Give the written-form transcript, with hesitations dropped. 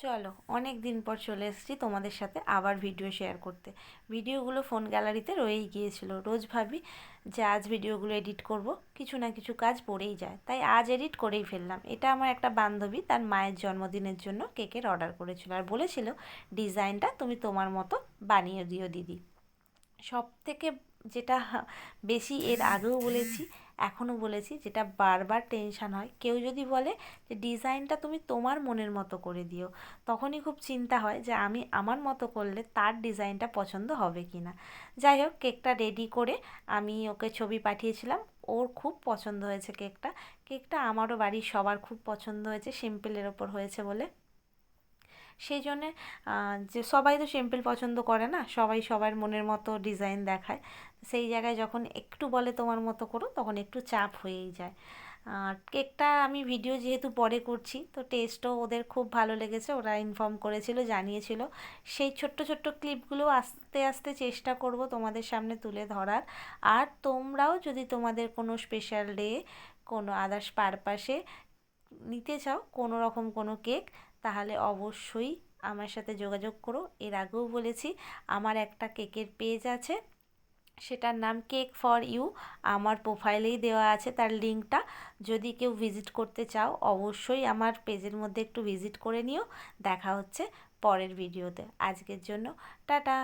চলো, অনেক দিন পর চলে এসেছি তোমাদের সাথে আবার ভিডিও শেয়ার করতে। ভিডিওগুলো ফোন গ্যালারিতে রয়েই গিয়েছিল। রোজ ভাবি যে আজ ভিডিওগুলো এডিট করব, কিছু না কিছু কাজ পড়েই যায়, তাই আজ এডিট করেই ফেললাম। এটা আমার একটা বান্ধবী তার মায়ের জন্মদিনের জন্য কেকের অর্ডার করেছিল আর বলেছিল ডিজাইনটা তুমি তোমার মতো বানিয়ে দিও দিদি। সবথেকে যেটা বেশি এর আগেও বলেছি, এখনও বলেছি, যেটা বারবার টেনশান হয়, কেউ যদি বলে যে ডিজাইনটা তুমি তোমার মনের মতো করে দিও, তখনই খুব চিন্তা হয় যে আমি আমার মতো করলে তার ডিজাইনটা পছন্দ হবে কি না। যাই হোক, কেকটা রেডি করে আমি ওকে ছবি পাঠিয়েছিলাম। ওর খুব পছন্দ হয়েছে কেকটা। কেকটা আমারও বাড়ির সবার খুব পছন্দ হয়েছে, সিম্পলের ওপর হয়েছে বলে। সেই জন্যে যে সবাই তো সিম্পল পছন্দ করে না, সবাই সবার মনের মতো ডিজাইন দেখায়। সেই জায়গায় যখন একটু বলে তোমার মতো করো, তখন একটু চাপ হয়েই যায়। আর কেকটা আমি ভিডিও যেহেতু পরে করছি, তো টেস্টও ওদের খুব ভালো লেগেছে, ওরা ইনফর্ম করেছিল, জানিয়েছিল। সেই ছোট্ট ছোট্ট ক্লিপগুলো আস্তে আস্তে চেষ্টা করব তোমাদের সামনে তুলে ধরার। আর তোমরাও যদি তোমাদের কোনো স্পেশাল ডে, কোনো আদার্স পারপাসে নিতে চাও কোনো রকম কোনো কেক, তাহলে অবশ্যই আমার সাথে যোগাযোগ করো। এর আগেও বলেছি, আমার একটা কেকের পেজ আছে, সেটার নাম কেক ফর ইউ। আমার প্রোফাইলেই দেওয়া আছে তার লিঙ্কটা। যদি কেউ ভিজিট করতে চাও, অবশ্যই আমার পেজের মধ্যে একটু ভিজিট করে নিও। দেখা হচ্ছে পরের ভিডিওতে। আজকের জন্য টাটা।